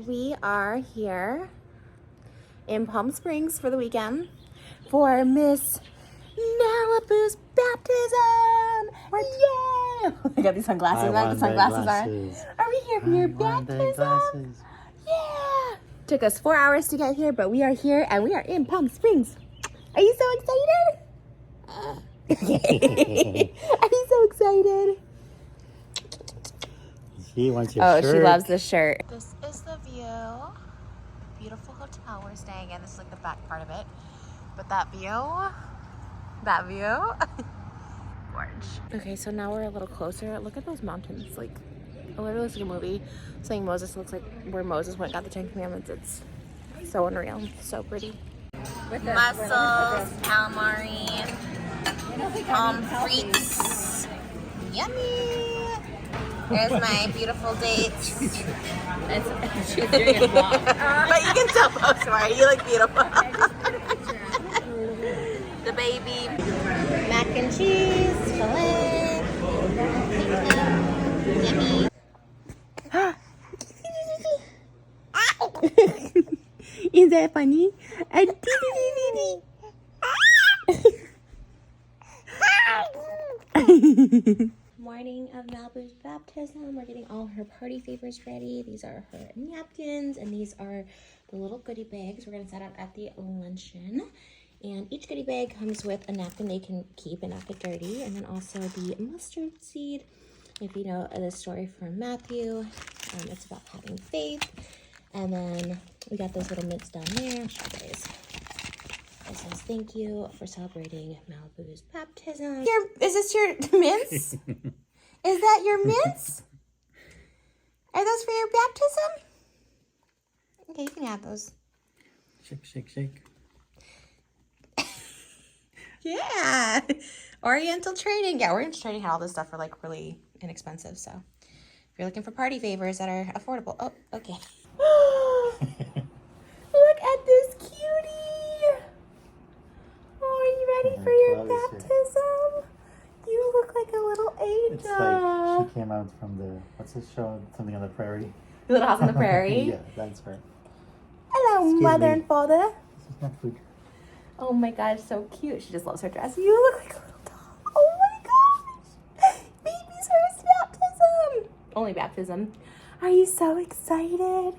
we are here in Palm Springs for the weekend for Miss Malibu's baptism. What? Yay! I got these sunglasses. The sunglasses on. Are we here for your baptism? Yeah! Took us 4 hours to get here, but we are here and we are in Palm Springs. Are you so excited? Are you so excited? She wants your shirt. She loves the shirt. This is the view. Beautiful hotel we're staying in. This is like the back part of it. But that view. Gorge. Okay, so now we're a little closer. Look at those mountains. Like, it literally looks like a movie. Saying Moses looks like where Moses went and got the 10 Commandments. It's so unreal. So pretty. Mussels, calamari, frites. Yummy! There's my beautiful date. She's doing a vlog. But you can still post more. You look beautiful. The baby. Mac and cheese, filet. Yummy. Is that funny? Morning of Malibu's baptism. We're getting all her party favors ready. These are her napkins, and these are the little goodie bags we're going to set up at the luncheon. And each goodie bag comes with a napkin they can keep and not get dirty, and then also the mustard seed. If you know the story from Matthew, it's about having faith. And then we got those little mints down there. I'll show you guys. It says, thank you for celebrating Malibu's baptism. Is this your mints? Is that your mints? Are those for your baptism? Okay, you can have those. Shake, shake, shake. Yeah. Oriental Trading. Yeah, Oriental Trading had all this stuff for like really inexpensive. So if you're looking for party favors that are affordable. Oh, okay. Look at this cutie. Oh, are you ready for your baptism? You look like a little angel. It's like she came out from the, what's this show? Something on the Prairie. Little House on the Prairie? Yeah, that's her. Hello, Excuse mother me. and father. This is not food. Oh my gosh, so cute. She just loves her dress. You look like a little doll. Oh my gosh. Baby's first baptism. Only baptism. Are you so excited?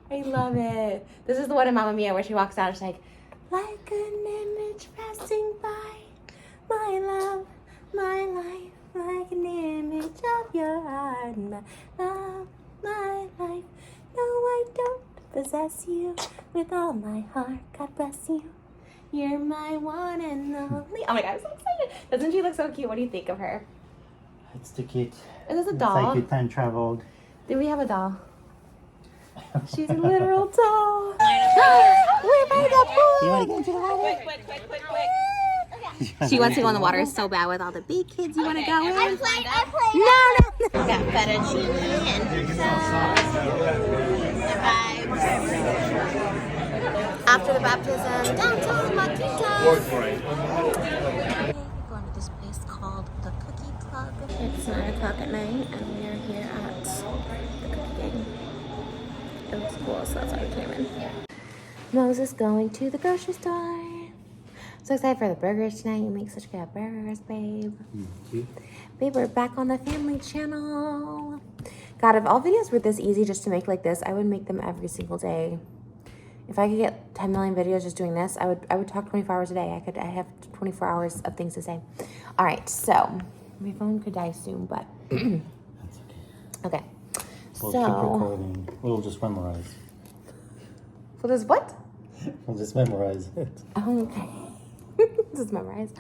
I love it. This is the one in Mamma Mia where she walks out. She's like an image passing by. My love, my life, like an image of your heart. My love, my life. No, I don't possess you with all my heart. God bless you. You're my one and only. Oh my God, I'm so excited. Doesn't she look so cute? What do you think of her? It's too cute. Is this a It's doll? like you time traveled. Do we have a doll? She's a literal doll. We're by the pool. You want to go into the water? Quick. She wants to go in the water so bad with all the big kids. You want to go in? I played. No. We got fettuccine and pizza. After the baptism, downtown Makita. We're going to this place called the Cookie Plug. It's 9 o'clock at night, and we are here at the Cookie Gang. It looks cool, so that's why we came in. Moses going to the grocery store. So excited for the burgers tonight. You make such good burgers, babe. Babe, we're back on the family channel. God, if all videos were this easy just to make like this, I would make them every single day. If I could get 10 million videos just doing this, I would talk 24 hours a day. I have 24 hours of things to say. All right, so my phone could die soon, but That's okay. okay. We'll keep recording. We'll just memorize. So there's what? We'll just memorize it. Okay. Just memorize.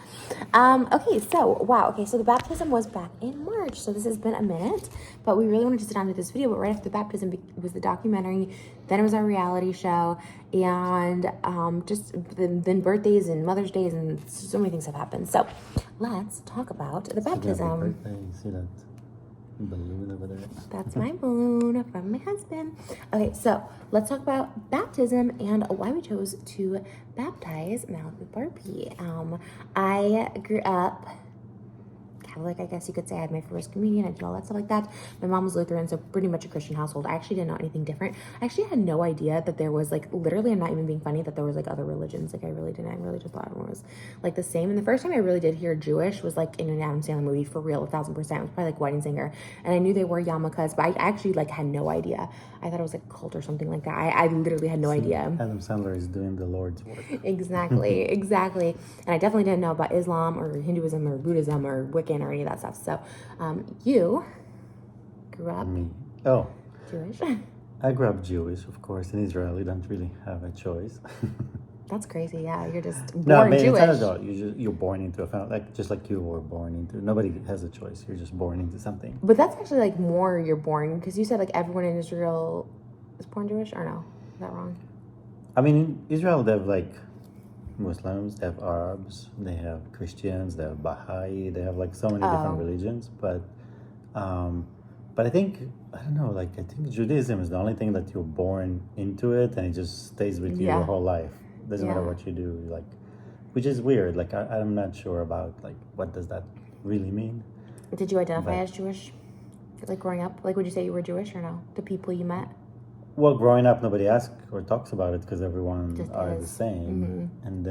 Okay, so wow. Okay, so the baptism was back in March, so this has been a minute, but we really wanted to sit down to this video. But right after the baptism was the documentary, then it was our reality show, and just then birthdays and Mother's Days and so many things have happened. So let's talk about the baptism. See that balloon over there? That's my balloon from my husband. Okay, so let's talk about baptism and why we chose to baptize Malibu Barbie. I grew up Catholic, I guess you could say. I had my first communion, I did all that stuff like that. My mom was Lutheran, so pretty much a Christian household. I actually didn't know anything different. I actually had no idea that there was like, literally, I'm not even being funny, that there was like other religions. Like I really didn't. I really just thought everyone was like the same. And the first time I really did hear Jewish was like in an Adam Sandler movie, for real, 1,000%. It was probably like Wedding Singer. And I knew they were yarmulkes, but I actually like had no idea. I thought it was like a cult or something like that. I literally had no idea. Adam Sandler is doing the Lord's work. Exactly, exactly. And I definitely didn't know about Islam or Hinduism or Buddhism or Wiccan or any of that stuff. So you grew up Jewish. I grew up Jewish, of course. In Israel, you don't really have a choice. That's crazy. Yeah, you're just born no, I mean, Jewish. It's not you're born into a family, like just like you were born into. Nobody has a choice. You're just born into something. But that's actually like more you're born, because you said like everyone in Israel is born Jewish, or no? Is that wrong? I mean, in Israel, they have like Muslims, they have Arabs, they have Christians, they have Baha'i, they have like so many different religions. But I think, I don't know, like I think Judaism is the only thing that you're born into it and it just stays with you your whole life. Doesn't matter what you do, like, which is weird. Like I'm not sure about like what does that really mean. Did you identify as Jewish, like growing up? Like, would you say you were Jewish or no? The people you met. Well, growing up, nobody asks or talks about it because everyone Just are is. the same, and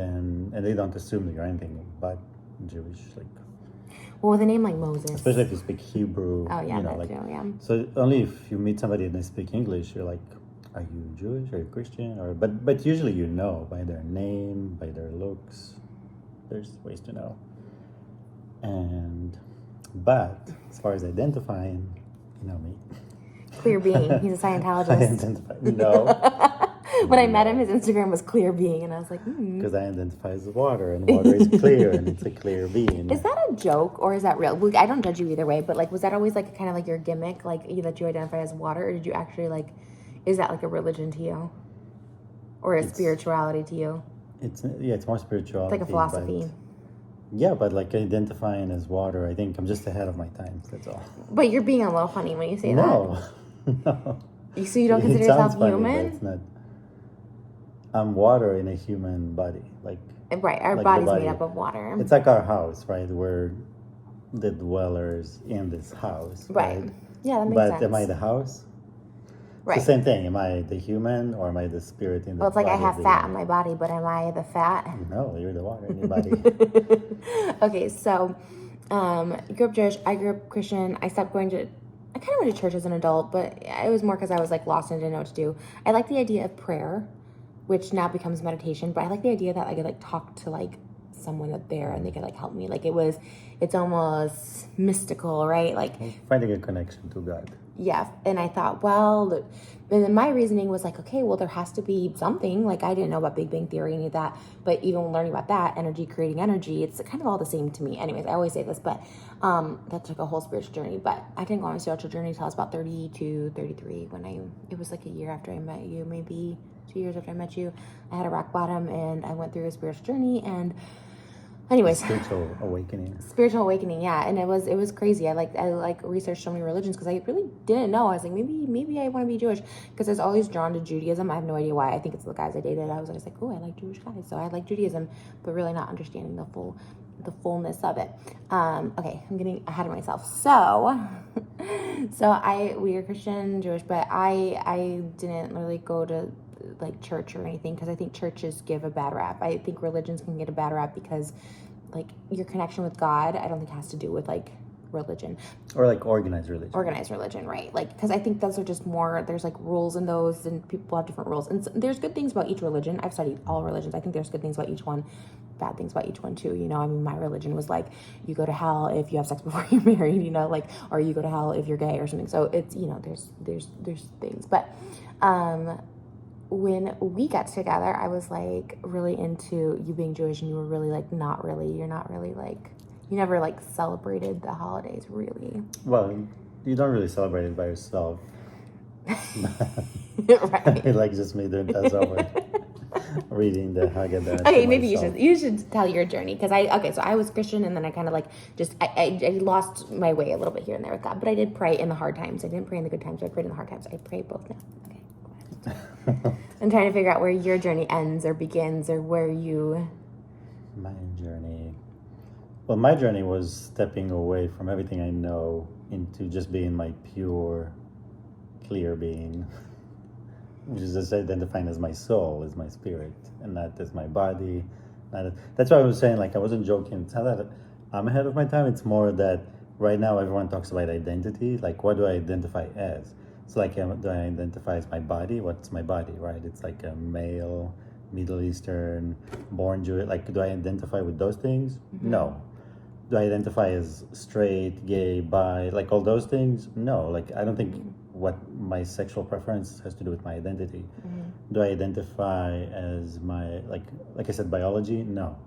they don't assume that you're anything but Jewish, like. Well, with a name like Moses. Especially if you speak Hebrew. Oh yeah, you know, that like, too. Yeah. So only if you meet somebody and they speak English, you're like, are you Jewish? Are you Christian? Or but usually you know by their name, by their looks. There's ways to know. But as far as identifying, you know me. Clear being. He's a Scientologist. I identify. No. When I met him, his Instagram was clear being, and I was like, Because I identify as water, and water is clear, and it's a clear being. Is that a joke or is that real? Well, I don't judge you either way, but like, was that always like kind of like your gimmick, like that you identify as water, or did you actually like? Is that like a religion to you, or a spirituality to you? It's more spirituality. It's like a philosophy. But like identifying as water, I think I'm just ahead of my times. That's all. But you're being a little funny when you say No. So you don't consider yourself funny, human? but it's not. I'm water in a human body, like. Right, our body's made up of water. It's like our house, right? We're the dwellers in this house, right? Yeah, that makes sense. But am I the house? Right. It's the same thing. Am I the human or am I the spirit in the body? Well, it's like I have fat in my body, but am I the fat? No, you're the water in your body. Okay, so you grew up Jewish. I grew up Christian. I kind of went to church as an adult, but it was more because I was like lost and didn't know what to do. I like the idea of prayer, which now becomes meditation, but I like the idea that I could like talk to like someone up there and they could like help me. Like it's almost mystical, right? Like finding a connection to God. Yeah, and I thought, well, and then my reasoning was like, okay, well, there has to be something. Like, I didn't know about Big Bang Theory, any of that, but even learning about that, energy creating energy, it's kind of all the same to me. Anyways, I always say this, but that took a whole spiritual journey. But I didn't go on a spiritual journey until I was about 32, 33, it was like a year after I met you, maybe 2 years after I met you. I had a rock bottom, and I went through a spiritual journey, and anyways, spiritual awakening, yeah. And it was crazy. I researched so many religions because I really didn't know. I was like, maybe I want to be Jewish, because I was always drawn to Judaism. I have no idea why. I think it's the guys I dated. I was always like, oh, I like Jewish guys, so I like Judaism, but really not understanding the fullness of it. Okay, I'm getting ahead of myself. So we are Christian, Jewish, but I didn't really go to like church or anything, because I think churches give a bad rap. I think religions can get a bad rap because like your connection with God, I don't think has to do with like religion or like organized religion, right? Like, because I think those are just more, there's like rules in those, and people have different rules, and so, there's good things about each religion. I've studied all religions. I think there's good things about each one, bad things about each one too, you know. I mean, my religion was like, you go to hell if you have sex before you're married, you know, like, or you go to hell if you're gay or something. So it's, you know, there's things, but when we got together, I was like really into you being Jewish, and you were really like you're not really like, you never like celebrated the holidays really. Well, you don't really celebrate it by yourself. Right. Like just me doing Passover, reading the Haggadah. Okay, maybe you should tell your journey, because so I was Christian, and then I kind of like just I lost my way a little bit here and there with God, but I did pray in the hard times. I didn't pray in the good times. I prayed in the hard times. I pray both now. Okay. I'm trying to figure out where your journey ends or begins, or where you... My journey... Well, my journey was stepping away from everything I know into just being my pure, clear being, which is just identifying as my soul, as my spirit, and not as my body. That's why I was saying, like, I wasn't joking. It's not that I'm ahead of my time. It's more that right now everyone talks about identity. Like, what do I identify as? So, like, do I identify as my body? What's my body, right? It's like a male, Middle Eastern, born Jewish. Like, do I identify with those things? Mm-hmm. No. Do I identify as straight, gay, bi, like all those things? No. Like, I don't think what my sexual preference has to do with my identity. Mm-hmm. Do I identify as my, like I said, biology? No.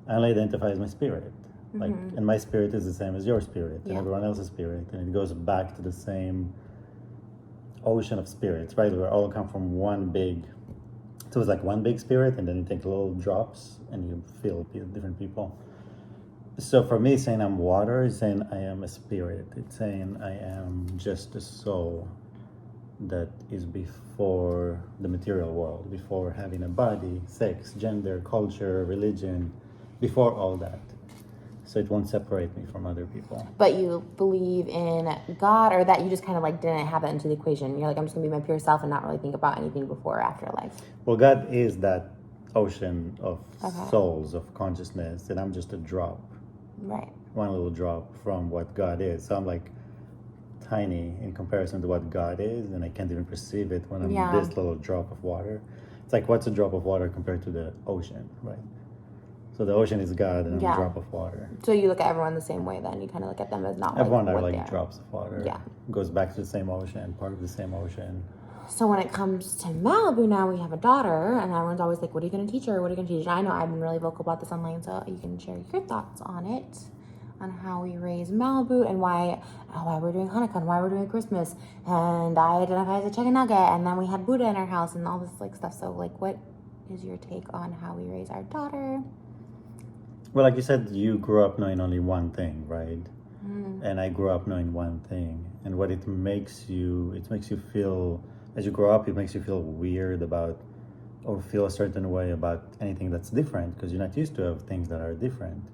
I only identify as my spirit. Like, and my spirit is the same as your spirit and everyone else's spirit. And it goes back to the same ocean of spirits, right? We all come from one big, so it's like one big spirit, and then you take little drops and you feel different people. So for me, saying I'm water is saying I am a spirit. It's saying I am just a soul that is before the material world, before having a body, sex, gender, culture, religion, before all that. So it won't separate me from other people. But you believe in God, or that you just kind of like didn't have that into the equation? You're like, I'm just going to be my pure self and not really think about anything before or after life. Well, God is that ocean of souls, of consciousness, and I'm just a drop. Right. One little drop from what God is. So I'm like tiny in comparison to what God is, and I can't even perceive it when I'm this little drop of water. It's like, what's a drop of water compared to the ocean, right? So the ocean is God, and I'm a drop of water. So you look at everyone the same way then? You kind of look at them as not everyone like are like drops of water. Yeah. Goes back to the same ocean, part of the same ocean. So when it comes to Malibu now, we have a daughter, and everyone's always like, what are you going to teach her? What are you going to teach her? I know I've been really vocal about this online, so you can share your thoughts on it, on how we raise Malibu, and why we're doing Hanukkah, and why we're doing Christmas, and I identify as a chicken nugget, and then we had Buddha in our house, and all this like stuff. So like, what is your take on how we raise our daughter? Well, like you said, you grew up knowing only one thing, right? And I grew up knowing one thing. And what it makes you feel, as you grow up, it makes you feel weird about, or feel a certain way about anything that's different, because you're not used to have things that are different.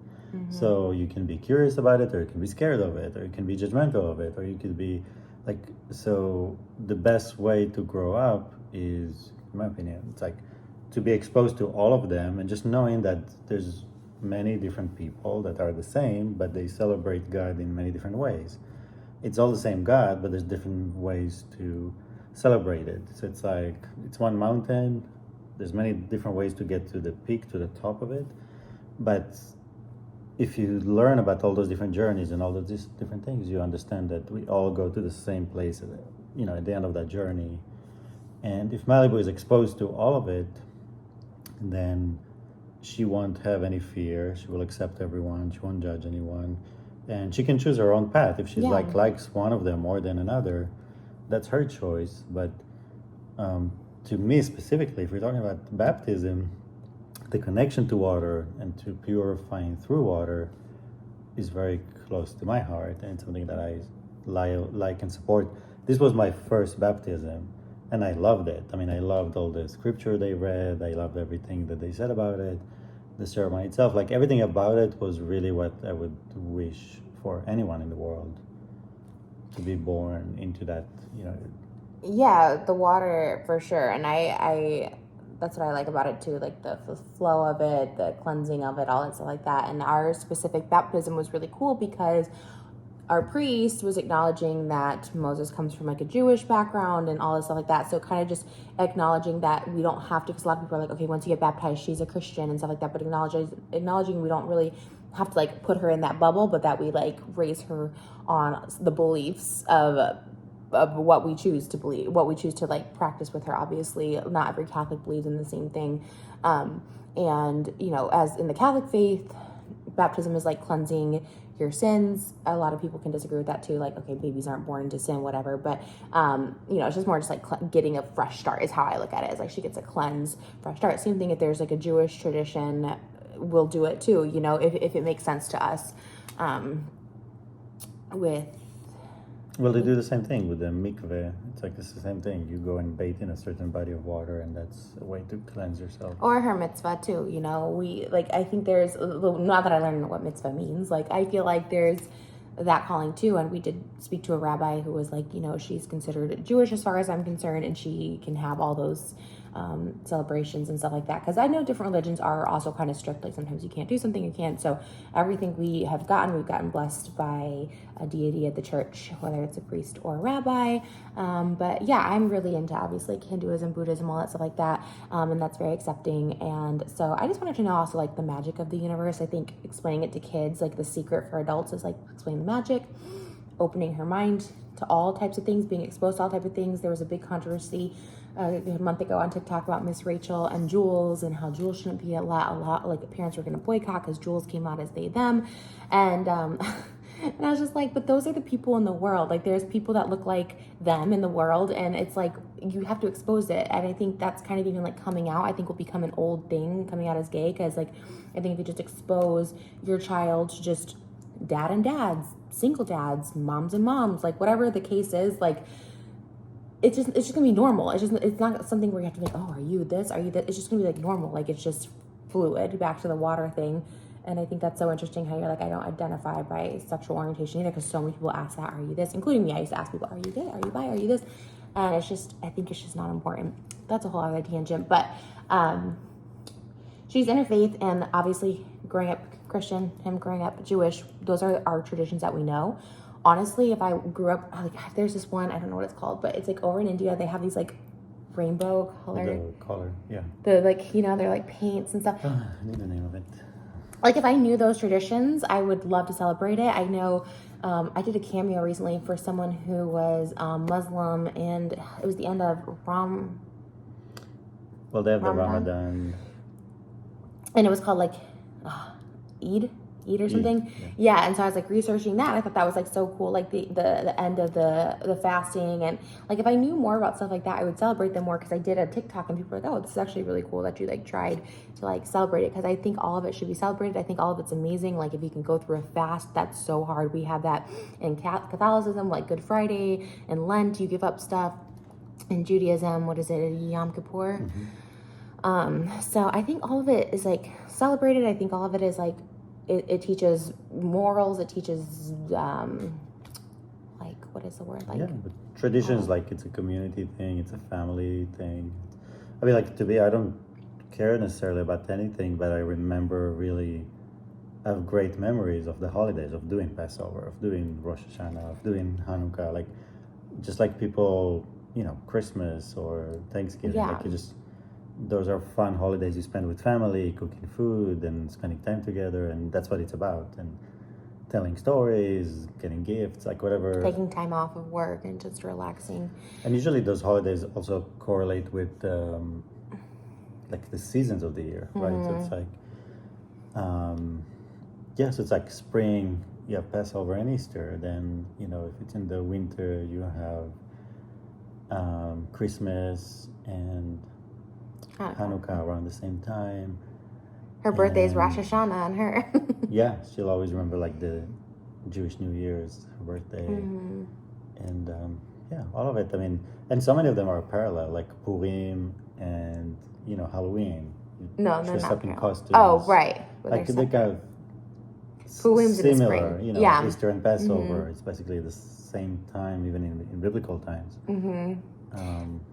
So you can be curious about it, or you can be scared of it, or you can be judgmental of it, or you could be like, so the best way to grow up is, in my opinion, it's like to be exposed to all of them, and just knowing that there's many different people that are the same, but they celebrate God in many different ways. It's all the same God, but there's different ways to celebrate it. So it's like, it's one mountain, there's many different ways to get to the peak, to the top of it. But if you learn about all those different journeys and all those different things, you understand that we all go to the same place, at the end of that journey. And if Malibu is exposed to all of it, then she won't have any fear. She will accept everyone. She won't judge anyone. And she can choose her own path. If she's likes one of them more than another, that's her choice. But to me specifically, if we're talking about baptism, the connection to water and to purifying through water is very close to my heart, and it's something that I like and support. This was my first baptism, and I loved it. I mean, I loved all the scripture they read. I loved everything that they said about it. The ceremony itself, like everything about it was really what I would wish for anyone in the world, to be born into that, Yeah, the water for sure. And I that's what I like about it too, like the flow of it, the cleansing of it, all that stuff like that. And our specific baptism was really cool because our priest was acknowledging that Moses comes from like a Jewish background and all this stuff like that. So kind of just acknowledging that we don't have to, because a lot of people are like, okay, once you get baptized, she's a Christian and stuff like that. But acknowledging we don't really have to like put her in that bubble, but that we like raise her on the beliefs of what we choose to believe, what we choose to like practice with her. Obviously, not every Catholic believes in the same thing. And, as in the Catholic faith, baptism is like cleansing your sins. A lot of people can disagree with that too. Like, okay, babies aren't born into sin, whatever. But, it's just more just like getting a fresh start is how I look at it. It's like she gets a cleanse, fresh start. Same thing if there's like a Jewish tradition, we'll do it too, if it makes sense to us. Well, they do the same thing with the mikveh. It's the same thing. You go and bathe in a certain body of water, and that's a way to cleanse yourself. Or her mitzvah too, you know. I think there's, not that I learned what mitzvah means, like I feel like there's that calling too. And we did speak to a rabbi who was like, you know, she's considered Jewish as far as I'm concerned, and she can have all those celebrations and stuff like that. Because I know different religions are also kind of strict. Like sometimes you can't do something, you can't. So everything we've gotten blessed by a deity at the church, whether it's a priest or a rabbi. But yeah, I'm really into obviously like Hinduism, Buddhism, all that stuff like that. And that's very accepting. And so I just wanted to know also like the magic of the universe. I think explaining it to kids, like the secret for adults is like explain the magic, opening her mind to all types of things, being exposed to all types of things. There was a big controversy a month ago on TikTok about Miss Rachel and Jules, and how Jules shouldn't be a lot like the parents were going to boycott because Jules came out as they, them. And and I was just like, but those are the people in the world. Like there's people that look like them in the world, and it's like you have to expose it. And I think that's kind of even like coming out, I think will become an old thing, coming out as gay, because like I think if you just expose your child to just dad and dads, single dads, moms and moms, like whatever the case is, like it's just gonna be normal. It's not something where you have to be like, oh, are you this? Are you that? It's just gonna be like normal. Like it's just fluid. Back to the water thing. And I think that's so interesting how you're like, I don't identify by sexual orientation either, because so many people ask that, are you this? Including me, I used to ask people, are you gay? Are you bi? Are you this? And I think it's just not important. That's a whole other tangent. But she's interfaith, and obviously growing up Christian, him growing up Jewish, those are our traditions that we know. Honestly, if I grew up, like, there's this one, I don't know what it's called, but it's like over in India, they have these like rainbow color. The color, yeah. The like, you know, they're like paints and stuff. I need the name of it. Like if I knew those traditions, I would love to celebrate it. I know I did a cameo recently for someone who was Muslim, and it was the end of Well, they have the Ramadan. And it was called like Eid or something. Yeah. And so I was like researching that. I thought that was like so cool, like the end of the fasting. And like if I knew more about stuff like that, I would celebrate them more, because I did a TikTok and people were like, oh, this is actually really cool that you like tried to like celebrate it, because I think all of it should be celebrated. I think all of it's amazing. Like if you can go through a fast, that's so hard. We have that in Catholicism, like Good Friday and Lent, you give up stuff. In Judaism, what is it, Yom Kippur? So I think all of it is like celebrated. I think all of it is like it teaches morals. It teaches like, what is the word? Like, yeah, but traditions, like it's a community thing. It's a family thing. I mean, like I don't care necessarily about anything, but I remember really, I have great memories of the holidays, of doing Passover, of doing Rosh Hashanah, of doing Hanukkah, like just like people, you know, Christmas or Thanksgiving. Yeah. Like those are fun holidays you spend with family, cooking food and spending time together, and that's what it's about. And telling stories, getting gifts, like whatever. Taking time off of work and just relaxing. And usually those holidays also correlate with like the seasons of the year, right? So it's like, so it's like spring, you have Passover and Easter. Then, you know, if it's in the winter, you have Christmas and Hanukkah around the same time. Her birthday is Rosh Hashanah on her. Yeah, she'll always remember like the Jewish New Year's, her birthday. And all of it. I mean, and so many of them are parallel, like Purim and, you know, Halloween. No, they're dress not up in parallel. costumes. Oh, right. Like they kind of Purim's in the similar, spring. you know, Yeah. Easter and Passover. It's basically the same time, even in biblical times.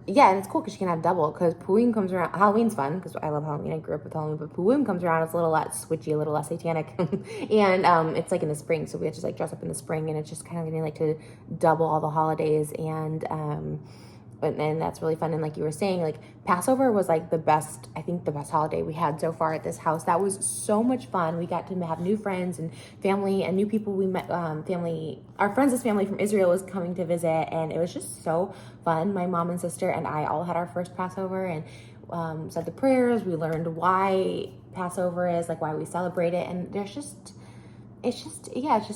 Yeah, and it's cool because you can have double, because Purim comes around. Halloween's fun because I love Halloween. I grew up with Halloween, but Purim comes around. It's a little less switchy, a little less satanic, and it's like in the spring, so we have to like dress up in the spring, and it's just kind of getting like to double all the holidays, and that's really fun. And like you were saying, like Passover was like the best holiday we had so far at this house. That was so much fun. We got to have new friends and family and new people we met. Our friends' family from Israel was coming to visit, and it was just so fun. My mom and sister and I all had our first Passover and said the prayers. We learned why Passover is, like why we celebrate it, and it's just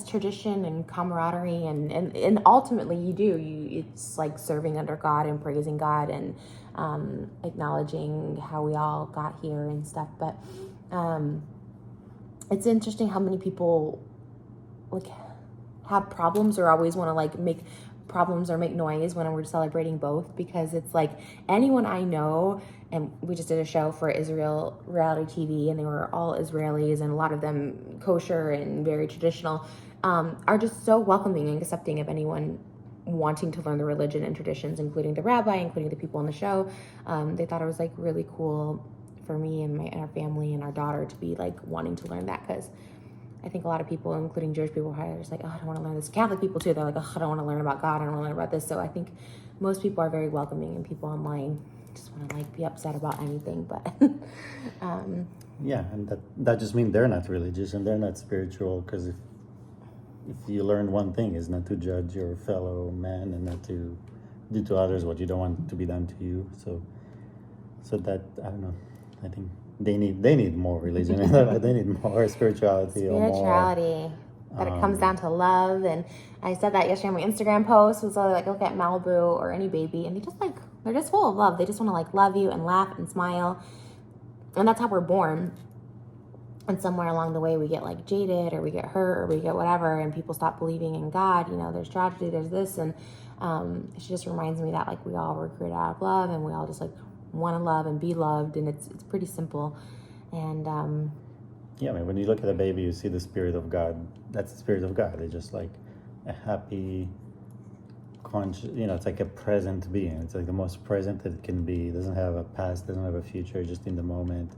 tradition and camaraderie, and ultimately it's like serving under God and praising God and acknowledging how we all got here and stuff. But it's interesting how many people like have problems or always want to like make problems or make noise when we're celebrating both, because it's like anyone I know, and we just did a show for Israel reality TV, and they were all Israelis, and a lot of them kosher and very traditional, are just so welcoming and accepting of anyone wanting to learn the religion and traditions, including the rabbi, including the people on the show. They thought it was like really cool for me and our family and our daughter to be like wanting to learn that, because I think a lot of people, including Jewish people, are just like, oh, I don't want to learn this. Catholic people too, they're like, oh, I don't want to learn about God, I don't want to learn about this. So I think most people are very welcoming, and people online just want to like be upset about anything. But yeah, and that just means they're not religious and they're not spiritual, because if you learn one thing, is not to judge your fellow man and not to do to others what you don't want to be done to you. So that, I don't know, I think they need more religion. They need more spirituality. That it comes down to love. And I said that yesterday on my Instagram post, was like, look at Malibu or any baby, and they're just full of love. They just want to like love you and laugh and smile, and that's how we're born. And somewhere along the way we get like jaded, or we get hurt, or we get whatever, and people stop believing in God. There's tragedy, there's this, and she just reminds me that like we all were created out of love, and we all just like want to love and be loved, and it's pretty simple. And yeah, I mean, when you look at a baby, you see the Spirit of God. That's the Spirit of God. It's just like a happy, conscious, it's like a present being. It's like the most present that it can be. It doesn't have a past, doesn't have a future, just in the moment.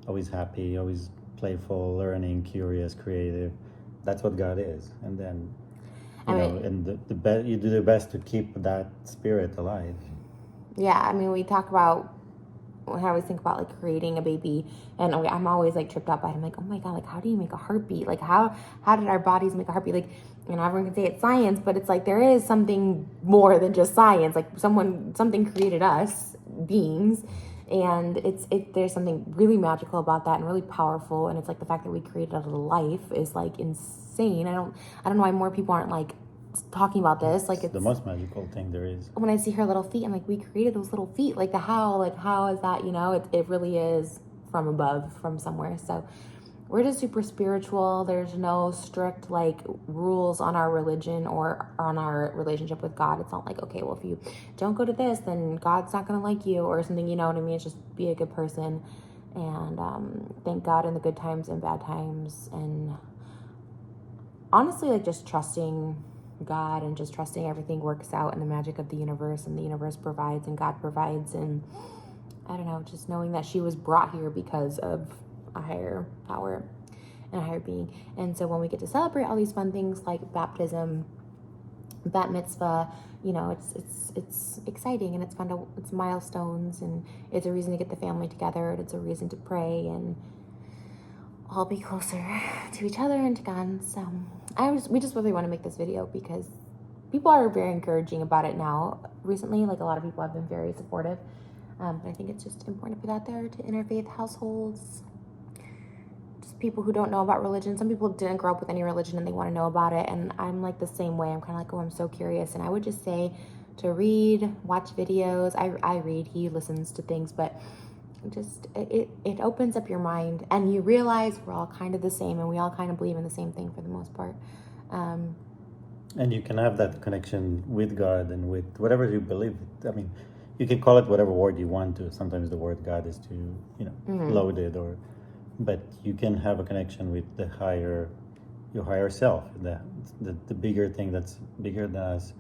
Always happy, always playful, learning, curious, creative. That's what God is. And then, and you do your best to keep that spirit alive. Yeah, I mean, we talk about, I always think about like creating a baby, and I'm always like tripped out by it. I'm like, oh my God, like how do you make a heartbeat? Like how did our bodies make a heartbeat? Like, everyone can say it's science, but it's like there is something more than just science. Like something created us beings, and there's something really magical about that and really powerful. And it's like the fact that we created a life is like insane. I don't know why more people aren't like talking about this. Like it's the most magical thing there is. When I see her little feet, I'm like, we created those little feet. Like how is that? It really is from above, from somewhere. So we're just super spiritual. There's no strict like rules on our religion or on our relationship with God. It's not like, okay, well, if you don't go to this, then God's not going to like you or something. You know what I mean? It's just be a good person, and thank God in the good times and bad times, and honestly, like just trusting God and just trusting everything works out in the magic of the universe, and the universe provides and God provides. And I don't know, just knowing that she was brought here because of a higher power and a higher being. And so when we get to celebrate all these fun things like baptism, bat mitzvah, it's exciting, and it's fun it's milestones, and it's a reason to get the family together, and it's a reason to pray and all be closer to each other and to God. So we just really want to make this video because people are very encouraging about it now. Recently, like a lot of people have been very supportive. But I think it's just important to put out there to interfaith households, just people who don't know about religion. Some people didn't grow up with any religion and they want to know about it. And I'm like the same way. I'm kind of like, oh, I'm so curious. And I would just say to read, watch videos. I read, he listens to things, but just it opens up your mind, and you realize we're all kind of the same, and we all kind of believe in the same thing for the most part. And you can have that connection with God and with whatever you believe. I mean, you can call it whatever word you want to. Sometimes the word God is too, loaded, but you can have a connection with your higher self, the bigger thing that's bigger than us,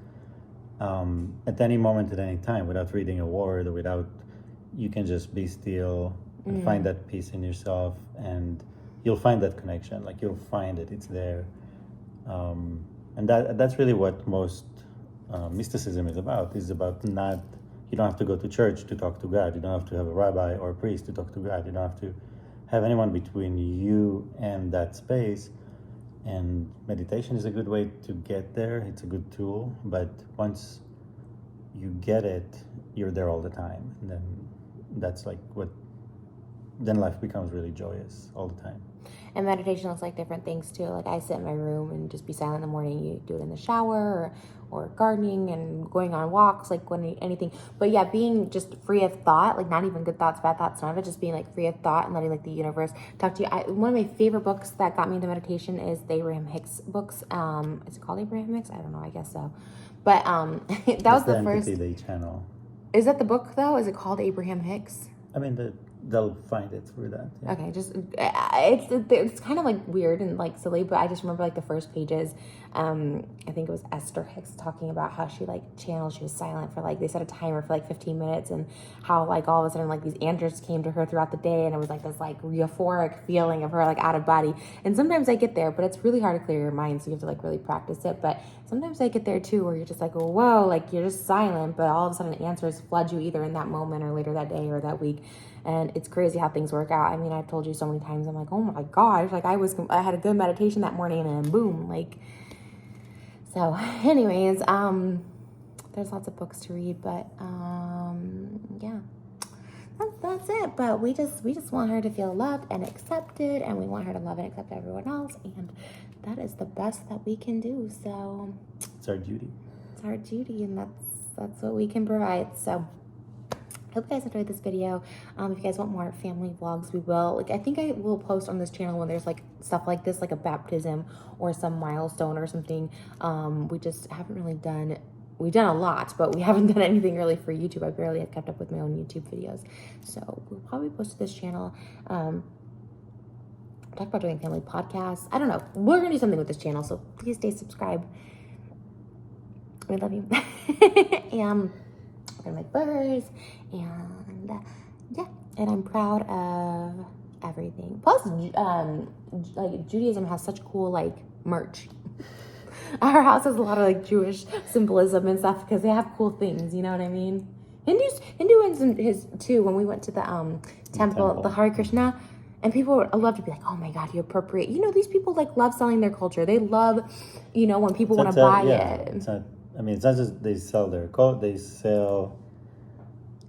at any moment, at any time, without reading a word or without. You can just be still and find that peace in yourself, and you'll find that connection. Like you'll find it, it's there. And that's really what most mysticism is about. It's about you don't have to go to church to talk to God. You don't have to have a rabbi or a priest to talk to God. You don't have to have anyone between you and that space. And meditation is a good way to get there. It's a good tool. But once you get it, you're there all the time. And then that's like then life becomes really joyous all the time. And meditation looks like different things too. Like I sit in my room and just be silent in the morning. You do it in the shower or gardening and going on walks, like anything. But yeah, being just free of thought, like not even good thoughts, bad thoughts, none of it, just being like free of thought and letting like the universe talk to you. One of my favorite books that got me into meditation is the Abraham Hicks books. Is it called Abraham Hicks? I don't know, I guess so. But that was the first. Entity they channel. Is that the book though? Is it called Abraham Hicks? I mean, they'll find it through that. Yeah. Okay, just it's kind of like weird and like silly, but I just remember like the first pages. I think it was Esther Hicks talking about how she like channeled. She was silent for like, they set a timer for like 15 minutes, and how like all of a sudden like these answers came to her throughout the day, and it was like this like euphoric feeling of her like out of body. And sometimes I get there, but it's really hard to clear your mind, so you have to like really practice it. But sometimes I get there too, where you're just like, whoa, like you're just silent, but all of a sudden answers flood you either in that moment or later that day or that week. And it's crazy how things work out. I mean, I've told you so many times, I'm like, oh my gosh, like I had a good meditation that morning, and then boom, like. So anyways, there's lots of books to read, but yeah, that's it. But we just want her to feel loved and accepted, and we want her to love and accept everyone else, and that is the best that we can do. So it's our duty. It's our duty, and that's what we can provide. So hope you guys enjoyed this video. If you guys want more family vlogs, we will. Like, I think I will post on this channel when there's like stuff like this, like a baptism or some milestone or something. We just haven't really done. We've done a lot, but we haven't done anything really for YouTube. I barely have kept up with my own YouTube videos, so we'll probably post to this channel. Talk about doing family podcasts. I don't know. We're gonna do something with this channel, so please stay subscribed. I love you. And we're gonna make burgers, and yeah, and I'm proud of everything. Plus, like Judaism has such cool like merch. Our house has a lot of like Jewish symbolism and stuff because they have cool things. You know what I mean? Hinduism is too. When we went to the temple, the Hare Krishna, and people would love to be like, "Oh my God, you appropriate." You know, these people like love selling their culture. They love, you know, when people want to buy it. It's not. I mean, it's not just they sell their code. They sell,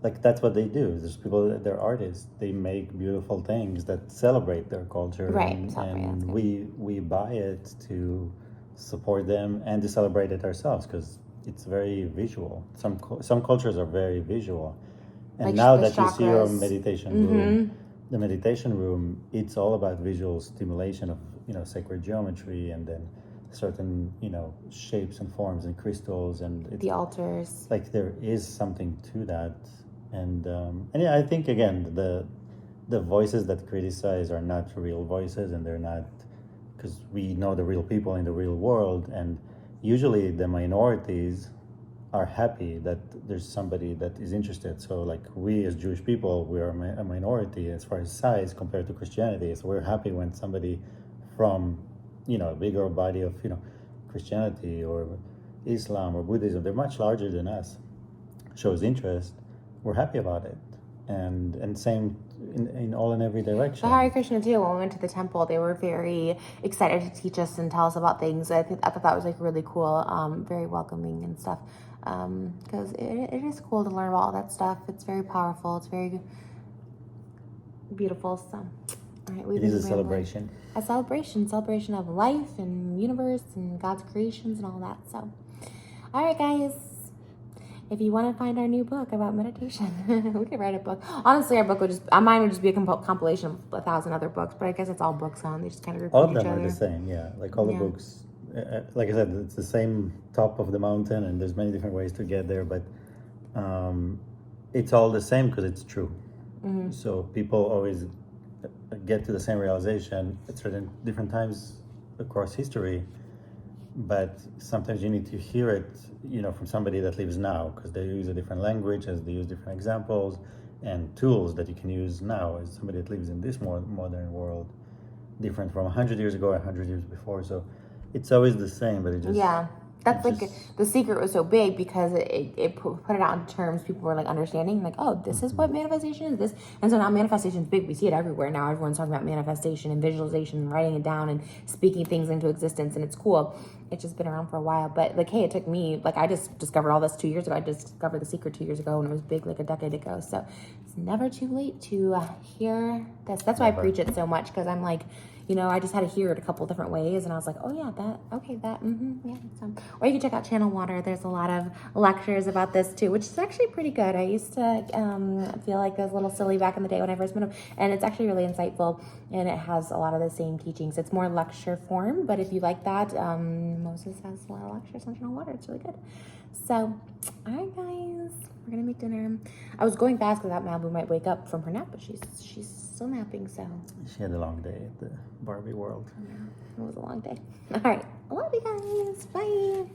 like that's what they do. There's people, they're artists. They make beautiful things that celebrate their culture, right? And we buy it to support them and to celebrate it ourselves because it's very visual. Some cultures are very visual, and like now that chakras. You see your meditation room, the meditation room, it's all about visual stimulation of sacred geometry, and then certain shapes and forms and crystals, and the altars. Like there is something to that, and yeah, I think again the voices that criticize are not real voices, and they're not, because we know the real people in the real world, and usually the minorities are happy that there's somebody that is interested. So like we as Jewish people, we are a minority as far as size compared to Christianity, so we're happy when somebody from a bigger body of Christianity or Islam or Buddhism, they're much larger than us, shows interest. We're happy about it, and same in all and every direction. The Hare Krishna too, when we went to the temple, they were very excited to teach us and tell us about things. I thought that was like really cool, very welcoming and stuff, because it is cool to learn about all that stuff. It's very powerful. It's very beautiful. So all right, it is a celebration. A celebration of life and universe and God's creations and all that. So, all right, guys, if you want to find our new book about meditation, we could write a book. Honestly, mine would just be a compilation of 1,000 other books, but I guess it's all books on. They just kind of repeat all of each them other. Are the same, yeah. Like all the books, like I said, it's the same top of the mountain, and there's many different ways to get there, but it's all the same because it's true. Mm-hmm. So people always get to the same realization at certain different times across history, but sometimes you need to hear it from somebody that lives now, because they use a different language, as they use different examples and tools that you can use now as somebody that lives in this more modern world, different from 100 years ago or 100 years before. So it's always the same, but it just that's like the secret was so big because it put it out in terms people were like understanding, like, oh, this is what manifestation is. This, and so now manifestation is big. We see it everywhere now. Everyone's talking about manifestation and visualization and writing it down and speaking things into existence, and it's cool. It's just been around for a while, but like, hey, it took me, like, I just discovered all this 2 years ago. I just discovered The Secret 2 years ago, and it was big like a decade ago. So it's never too late to hear this. That's why I preach it so much, because I'm like, you know, I just had to hear it a couple different ways, and I was like, oh yeah, yeah. So, or you can check out Channel Water. There's a lot of lectures about this too, which is actually pretty good. I used to feel like I was a little silly back in the day when I first met them, and it's actually really insightful, and it has a lot of the same teachings. It's more lecture form, but if you like that, Moses has a lot of lectures on Channel Water. It's really good. So, all right, guys, we're gonna make dinner. I was going fast because that Malibu might wake up from her nap, but she's still napping. So She had a long day at the Barbie world. yeah, it was a long day. All right, I love you guys. Bye.